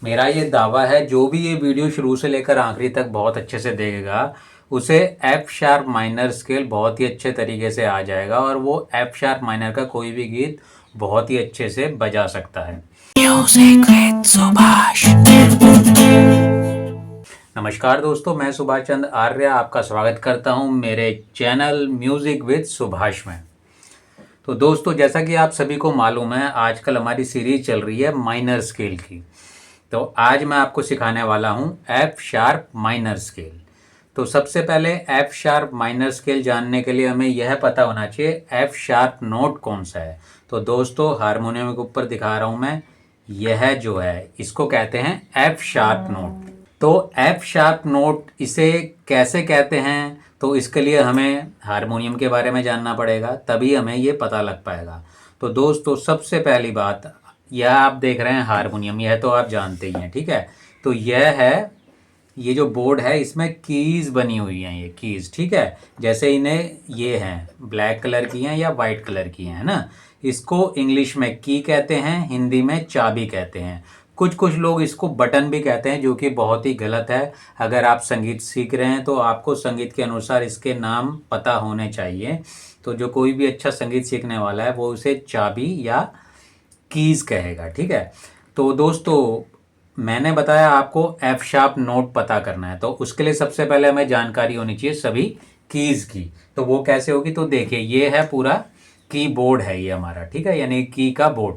मेरा ये दावा है, जो भी ये वीडियो शुरू से लेकर आखिरी तक बहुत अच्छे से देखेगा उसे एफ शार्प माइनर स्केल बहुत ही अच्छे तरीके से आ जाएगा और वो एफ शार्प माइनर का कोई भी गीत बहुत ही अच्छे से बजा सकता है। Music with Subhash. नमस्कार दोस्तों, मैं सुभाष चंद्र आर्य आपका स्वागत करता हूं मेरे चैनल म्यूजिक विद सुभाष में। तो दोस्तों, जैसा कि आप सभी को मालूम है, आजकल हमारी सीरीज चल रही है माइनर स्केल की। तो आज मैं आपको सिखाने वाला हूं एफ शार्प माइनर स्केल। तो सबसे पहले एफ शार्प माइनर स्केल जानने के लिए हमें यह पता होना चाहिए एफ शार्प नोट कौन सा है। तो दोस्तों, हारमोनियम के ऊपर दिखा रहा हूं मैं, यह जो है इसको कहते हैं एफ शार्प नोट। तो एफ शार्प नोट इसे कैसे कहते हैं, तो इसके लिए हमें हारमोनियम के बारे में जानना पड़ेगा, तभी हमें ये पता लग पाएगा। तो दोस्तों, सबसे पहली बात, यह आप देख रहे हैं हारमोनियम, यह तो आप जानते ही हैं, ठीक है। तो यह है, ये जो बोर्ड है इसमें कीज बनी हुई हैं, ये कीज, ठीक है। जैसे इन्हें ये हैं ब्लैक कलर की हैं या वाइट कलर की हैं, है ना। इसको इंग्लिश में की कहते हैं, हिंदी में चाबी कहते हैं। कुछ कुछ लोग इसको बटन भी कहते हैं, जो कि बहुत ही गलत है। अगर आप संगीत सीख रहे हैं तो आपको संगीत के अनुसार इसके नाम पता होने चाहिए। तो जो कोई भी अच्छा संगीत सीखने वाला है वो उसे चाबी या कीज कहेगा, ठीक है। तो दोस्तों, मैंने बताया आपको एफ शार्प नोट पता करना है, तो उसके लिए सबसे पहले हमें जानकारी होनी चाहिए सभी कीज की। तो वो कैसे होगी, तो देखिए ये है पूरा कीबोर्ड है ये हमारा, ठीक है, यानी की का बोर्ड।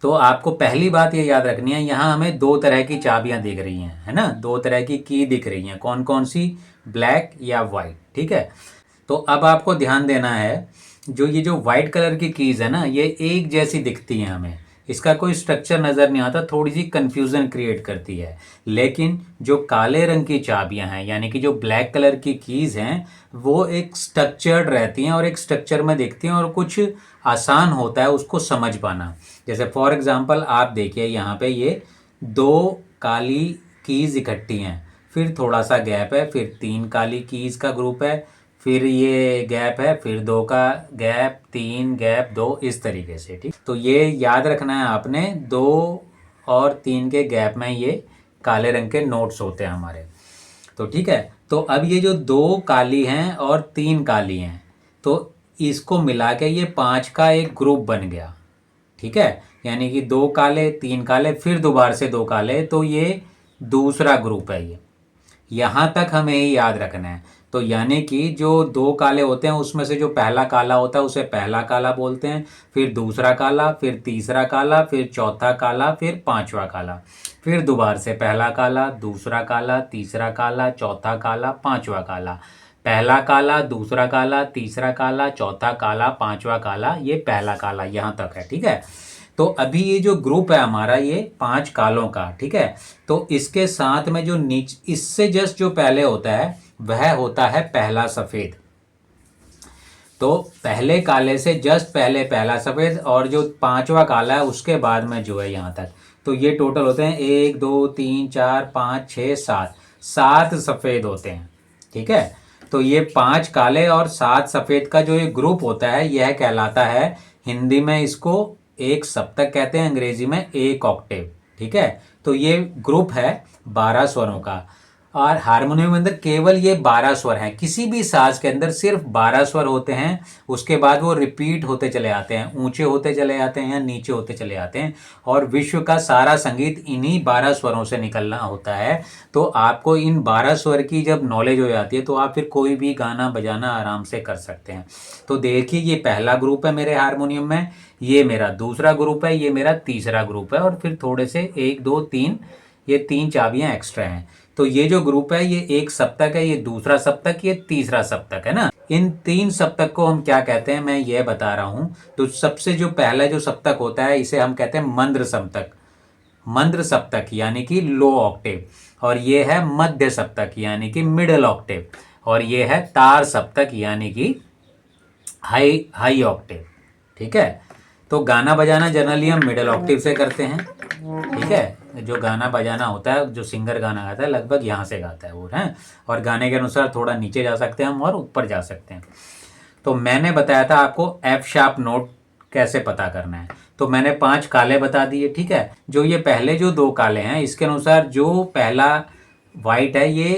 तो आपको पहली बात ये याद रखनी है, यहाँ हमें दो तरह की चाबियां दिख रही हैं, है ना, दो तरह की की दिख रही हैं। कौन कौन सी? ब्लैक या वाइट, ठीक है। तो अब आपको ध्यान देना है, जो वाइट कलर की कीज है ना, ये एक जैसी दिखती हैं हमें, इसका कोई स्ट्रक्चर नज़र नहीं आता, थोड़ी सी कन्फ्यूज़न क्रिएट करती है। लेकिन जो काले रंग की चाबियां हैं, यानी कि जो ब्लैक कलर की कीज़ हैं, वो एक स्ट्रक्चर्ड रहती हैं और एक स्ट्रक्चर में दिखती हैं और कुछ आसान होता है उसको समझ पाना। जैसे फॉर एग्जांपल आप देखिए, यहाँ पे ये दो काली कीज़ इकट्ठी हैं, फिर थोड़ा सा गैप है, फिर तीन काली कीज़ का ग्रुप है, फिर ये गैप है, फिर दो का गैप, तीन गैप, दो, इस तरीके से, ठीक। तो ये याद रखना है आपने, दो और तीन के गैप में ये काले रंग के नोट्स होते हैं हमारे। तो ठीक है। तो अब ये जो दो काली हैं और तीन काली हैं, तो इसको मिला के ये पांच का एक ग्रुप बन गया, ठीक है। यानी कि दो काले, तीन काले, फिर दोबारा से दो काले, तो ये दूसरा ग्रुप है ये। यहाँ तक हमें ही याद रखना है। तो यानी कि जो दो काले होते हैं उसमें से जो पहला काला होता है उसे पहला काला बोलते हैं, फिर दूसरा काला, फिर तीसरा काला, फिर चौथा काला, फिर पांचवा काला, फिर दोबारा से पहला काला, दूसरा काला, तीसरा काला, चौथा काला, पांचवा काला, पहला काला, दूसरा काला, तीसरा काला, चौथा काला, पांचवा काला, ये पहला काला, यहाँ तक है, ठीक है। तो अभी ये जो ग्रुप है हमारा, ये पांच कालों का, ठीक है। तो इसके साथ में जो इससे जस्ट जो पहले होता है वह होता है पहला सफेद। तो पहले काले से जस्ट पहले पहला सफेद, और जो पांचवा काला है उसके बाद में जो है यहाँ तक। तो ये टोटल होते हैं 1 2 3 4 5 6 7, सात सफेद होते हैं, ठीक है। तो ये पांच काले और सात सफेद का जो ये ग्रुप होता है यह कहलाता है, हिंदी में इसको एक सप्तक कहते हैं, अंग्रेजी में एक ऑक्टेव, ठीक है। तो ये ग्रुप है 12 स्वरों का, और हारमोनियम के अंदर केवल ये 12 स्वर हैं। किसी भी साज के अंदर सिर्फ 12 स्वर होते हैं, उसके बाद वो रिपीट होते चले आते हैं, ऊंचे होते चले आते हैं या नीचे होते चले आते हैं, और विश्व का सारा संगीत इन्हीं 12 स्वरों से निकलना होता है। तो आपको इन 12 स्वर की जब नॉलेज हो जाती है तो आप फिर कोई भी गाना बजाना आराम से कर सकते हैं। तो देखिए, ये पहला ग्रुप है मेरे हारमोनियम में, ये मेरा दूसरा ग्रुप है, ये मेरा तीसरा ग्रुप है, और फिर थोड़े से 1 2 3, ये तीन चाबियां एक्स्ट्रा हैं। तो ये जो ग्रुप है ये एक सप्तक है, ये दूसरा सप्तक, ये तीसरा सप्तक, है ना। इन तीन सप्तक को हम क्या कहते हैं, मैं ये बता रहा हूं। तो सबसे जो पहला जो सप्तक होता है इसे हम कहते हैं मंद्र सप्तक, मंद्र सप्तक यानी कि लो ऑक्टेव, और ये है मध्य सप्तक यानी कि मिडल ऑक्टेव, और ये है तार सप्तक यानी कि हाई हाई ऑक्टेव, ठीक है। तो गाना बजाना जनरली हम मिडल ऑक्टेव से करते हैं, ठीक है। जो गाना बजाना होता है, जो सिंगर गाना गाता है लगभग यहाँ से गाता है वो, है। और गाने के अनुसार थोड़ा नीचे जा सकते हैं हम और ऊपर जा सकते हैं। तो मैंने बताया था आपको एफ शार्प नोट कैसे पता करना है। तो मैंने 5 काले बता दिए, ठीक है। जो ये पहले जो 2 काले हैं, इसके अनुसार जो पहला वाइट है ये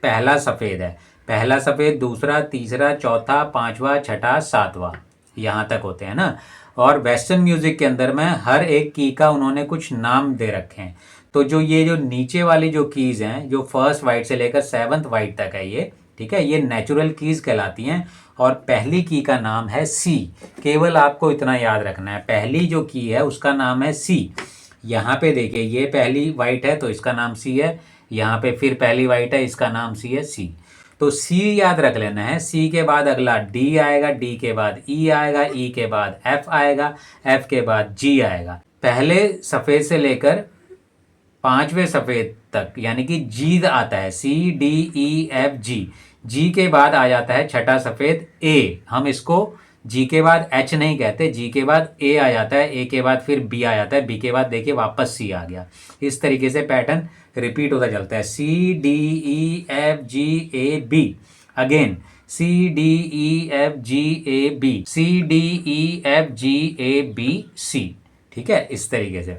पहला सफ़ेद है। पहला सफ़ेद, दूसरा, तीसरा, चौथा, पांचवा, छठा, सातवां, यहाँ तक होते हैं ना। और वेस्टर्न म्यूज़िक के अंदर में हर एक की का उन्होंने कुछ नाम दे रखे हैं। तो जो ये जो नीचे वाली जो कीज़ हैं, जो फर्स्ट वाइट से लेकर 7th वाइट तक है ये, ठीक है, ये नेचुरल कीज़ कहलाती हैं। और पहली की का नाम है सी। केवल आपको इतना याद रखना है, पहली जो की है उसका नाम है सी। यहाँ पे देखिए, ये पहली वाइट है तो इसका नाम सी है, यहाँ पे फिर पहली वाइट है, इसका नाम सी है, सी। तो सी याद रख लेना है। सी के बाद अगला डी आएगा, डी के बाद ई आएगा, ई के बाद एफ आएगा, एफ के बाद जी आएगा। पहले सफ़ेद से लेकर 5वें सफ़ेद तक यानी कि जी आता है, सी डी ई एफ जी। जी के बाद आ जाता है छठा सफ़ेद ए। हम इसको जी के बाद एच नहीं कहते, जी के बाद ए आ जाता है, ए के बाद फिर बी आ जाता है, बी के बाद देखिए वापस सी आ गया। इस तरीके से पैटर्न रिपीट होता चलता है, C D E F G A B. Again C D E F G A B, C D E F G A B C, ठीक है, इस तरीके से।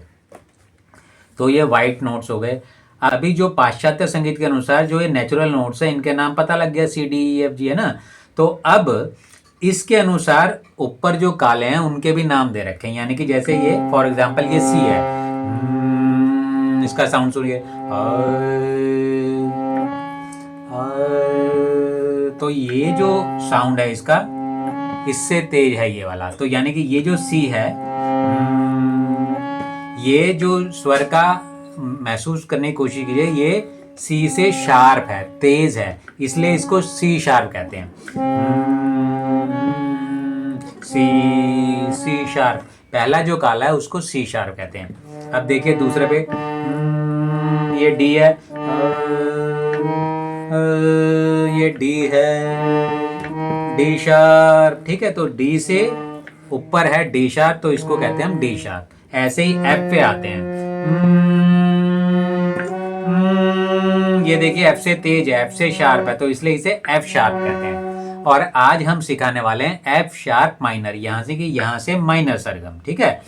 तो ये वाइट नोट्स हो गए। अभी जो पाश्चात्य संगीत के अनुसार जो ये नेचुरल नोट्स हैं, इनके नाम पता लग गया, सी डी ई एफ जी है ना। तो अब इसके अनुसार ऊपर जो काले हैं उनके भी नाम दे रखे हैं, यानी कि जैसे ये फॉर एग्जांपल ये सी है, इसका साउंड सुनिए, तो ये जो साउंड है इसका, इससे तेज है ये वाला। तो यानी कि ये जो सी है, ये जो स्वर का महसूस करने की कोशिश कीजिए, ये सी से शार्प है, तेज है, इसलिए इसको सी शार्प कहते हैं। सी शार्प, पहला जो काला है उसको सी शार्प कहते हैं। अब देखिए दूसरे पे, ये डी है, ये डी है, डी शार्प, ठीक है। तो डी से ऊपर है डी शार्प, तो इसको कहते हैं हम डी शार्प। ऐसे ही एफ पे आते हैं, ये देखिए एफ से तेज है, एफ से शार्प है, तो इसलिए इसे एफ शार्प कहते हैं। और आज हम सिखाने वाले हैं एफ शार्प माइनर, यहाँ से कि यहाँ से माइनर सरगम, ठीक है।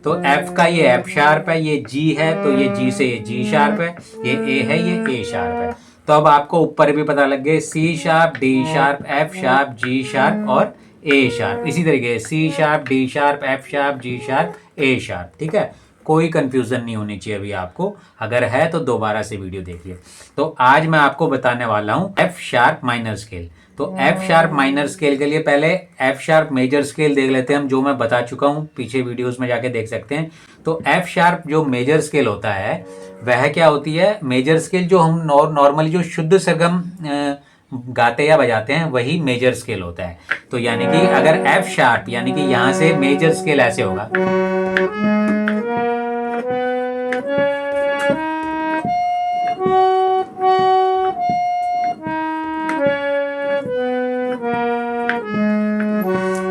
तो एफ का ये एफ शार्प है, ये जी है तो ये जी से ये जी शार्प है, ये ए है, ये ए शार्प है। तो अब आपको ऊपर भी पता लग गए, C sharp, D sharp, F sharp, G sharp और ए शार्प। इसी तरीके C sharp, D sharp, F sharp, G sharp, A sharp, ठीक है। कोई कंफ्यूजन नहीं होनी चाहिए अभी आपको, अगर है तो दोबारा से वीडियो देखिए। तो आज मैं आपको बताने वाला हूँ एफ शार्प माइनर स्केल। तो एफ शार्प माइनर स्केल के लिए पहले एफ शार्प मेजर स्केल देख लेते हैं हम, जो मैं बता चुका हूँ, पीछे वीडियोस में जाके देख सकते हैं। तो एफ शार्प जो मेजर स्केल होता है वह क्या होती है, मेजर स्केल जो हम नॉर्मली जो शुद्ध सरगम गाते या बजाते हैं वही मेजर स्केल होता है। तो यानी कि अगर एफ शार्प यानी कि यहाँ से मेजर स्केल ऐसे होगा,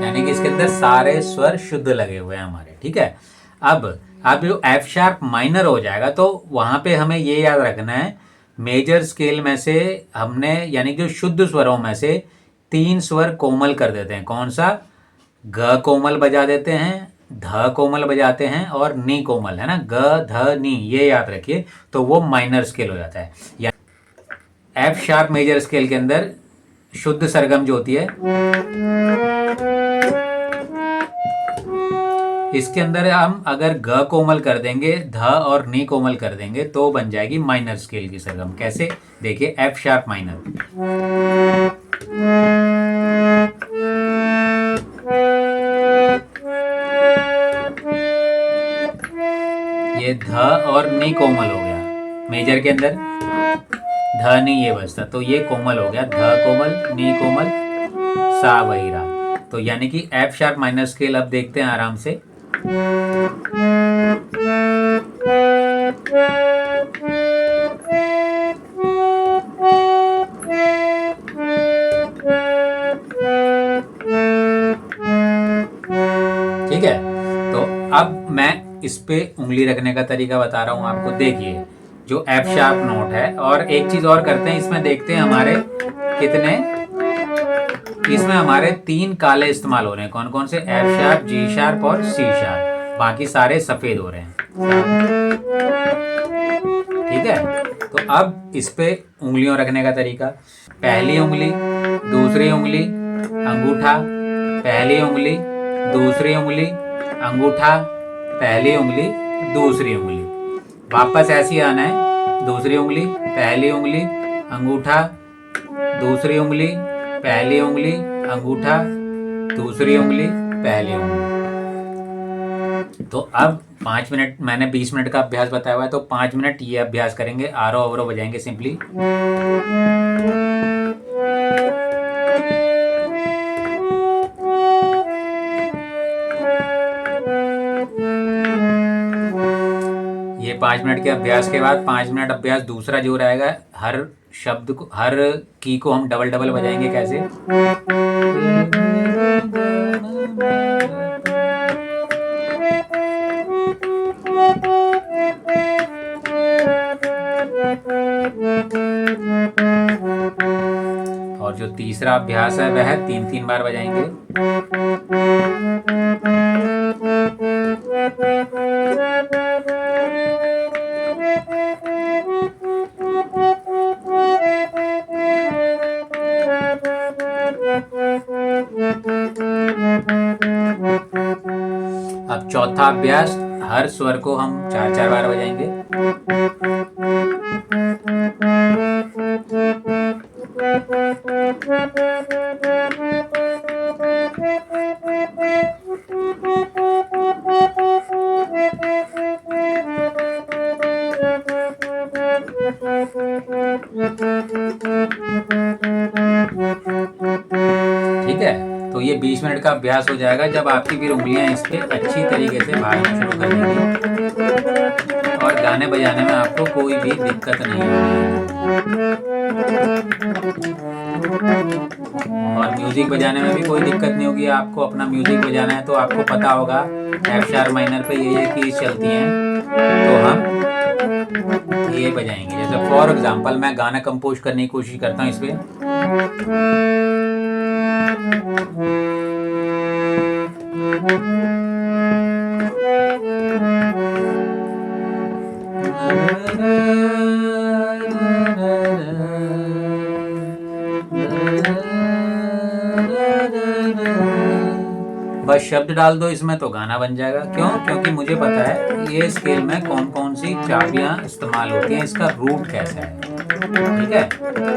यानी कि इसके अंदर सारे स्वर शुद्ध लगे हुए हैं हमारे, ठीक है। अब जो एफ शार्प माइनर हो जाएगा तो वहां पे हमें ये याद रखना है, मेजर स्केल में से हमने यानी कि शुद्ध स्वरों में से 3 स्वर कोमल कर देते हैं। कौन सा? ग कोमल बजा देते हैं, ध कोमल बजाते हैं और नी कोमल, है ना, ग ध नी, ये याद रखिए। तो वो माइनर स्केल हो जाता है। या एफ शार्प मेजर स्केल के अंदर शुद्ध सरगम जो होती है, इसके अंदर हम अगर ग कोमल कर देंगे, ध और नी कोमल कर देंगे तो बन जाएगी माइनर स्केल की सरगम। कैसे? देखिए एफ शार्प माइनर, ये ध और नी कोमल हो गया मेजर के अंदर, ध नी ये बजता, तो ये कोमल हो गया, ध कोमल, नी कोमल, सा वही रहा। तो यानी कि एफ शार्प माइनर स्केल अब देखते हैं आराम से। ठीक है, तो अब मैं इस पे उंगली रखने का तरीका बता रहा हूं आपको। देखिए जो एफ शार्प नोट है, और एक चीज और करते हैं, इसमें देखते हैं हमारे कितने, इसमें हमारे 3 काले इस्तेमाल हो रहे हैं। कौन कौन से? एफ शार्प, जी शार्प और सी शार्प। बाकी सारे सफ़ेद हो रहे हैं। ठीक है, तो अब इस पे उंगलियों रखने का तरीका, पहली उंगली, दूसरी उंगली, अंगूठा, पहली उंगली, दूसरी उंगली, अंगूठा, पहली उंगली, दूसरी उंगली। वापस ऐसे ही आना है, दूसरी उंगली, पहली उंगली, अंगूठा, दूसरी उंगली, पहली उंगली, अंगूठा, दूसरी उंगली, पहली उंगली। तो अब 5 मिनट, मैंने 20 मिनट का अभ्यास बताया हुआ है, तो 5 मिनट ये अभ्यास करेंगे, आरो अवरो बजाएंगे सिंपली। ये 5 मिनट के अभ्यास के बाद 5 मिनट अभ्यास दूसरा जो रहेगा, हर शब्द को, हर की को हम डबल डबल बजाएंगे। कैसे? और जो तीसरा अभ्यास है वह 3-3 बार बजाएंगे। अब चौथा अभ्यास, हर स्वर को हम 4-4 बार बजाएंगे। ठीक है, तो ये 20 मिनट का अभ्यास हो जाएगा जब आपकी फिर उंगलियां इस पे अच्छी तरीके से भागना शुरू कर देंगी और गाने बजाने में आपको कोई भी दिक्कत नहीं होगी। और म्यूजिक बजाने में भी कोई दिक्कत नहीं होगी। आपको अपना म्यूजिक बजाना है तो आपको पता होगा एफ शार्प माइनर पे ये कीज चलती हैं, तो हम ये बजाएंगे। जैसे फॉर एग्जांपल मैं गाना कंपोज करने की कोशिश करता हूँ इस पे। बस शब्द डाल दो इसमें तो गाना बन जाएगा। क्यों? क्योंकि मुझे पता है ये स्केल में कौन कौन सी चाबियां इस्तेमाल होती हैं, इसका रूट कैसा है। ठीक है,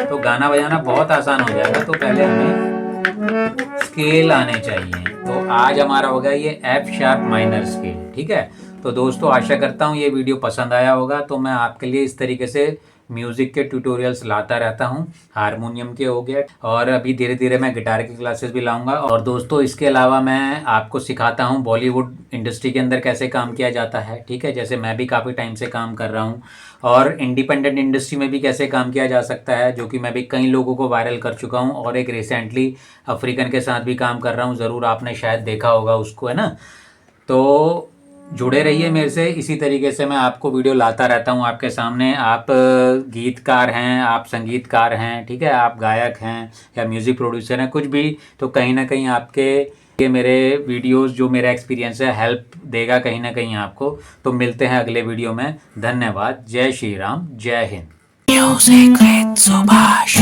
तो गाना बजाना बहुत आसान हो जाएगा। तो पहले हमें स्केल आने चाहिए। तो आज हमारा होगा ये एफ शार्प माइनर स्केल। ठीक है, तो दोस्तों आशा करता हूँ ये वीडियो पसंद आया होगा। तो मैं आपके लिए इस तरीके से म्यूज़िक के ट्यूटोरियल्स लाता रहता हूँ। हारमोनियम के हो गए और अभी धीरे धीरे मैं गिटार की क्लासेस भी लाऊंगा। और दोस्तों इसके अलावा मैं आपको सिखाता हूँ बॉलीवुड इंडस्ट्री के अंदर कैसे काम किया जाता है। ठीक है, जैसे मैं भी काफ़ी टाइम से काम कर रहा हूँ। और इंडिपेंडेंट इंडस्ट्री में भी कैसे काम किया जा सकता है, जो कि मैं भी कई लोगों को वायरल कर चुका हूँ। और एक रिसेंटली अफ्रीकन के साथ भी काम कर रहा हूँ, ज़रूर आपने शायद देखा होगा उसको, है ना। तो जुड़े रहिए मेरे से। इसी तरीके से मैं आपको वीडियो लाता रहता हूँ आपके सामने। आप गीतकार हैं, आप संगीतकार हैं, ठीक है, आप गायक हैं या म्यूज़िक प्रोड्यूसर हैं, कुछ भी, तो कहीं ना कहीं आपके ये मेरे वीडियोस जो मेरा एक्सपीरियंस है हेल्प देगा कहीं ना कहीं आपको। तो मिलते हैं अगले वीडियो में। धन्यवाद। जय श्री राम, जय हिंद। Music with Subhash.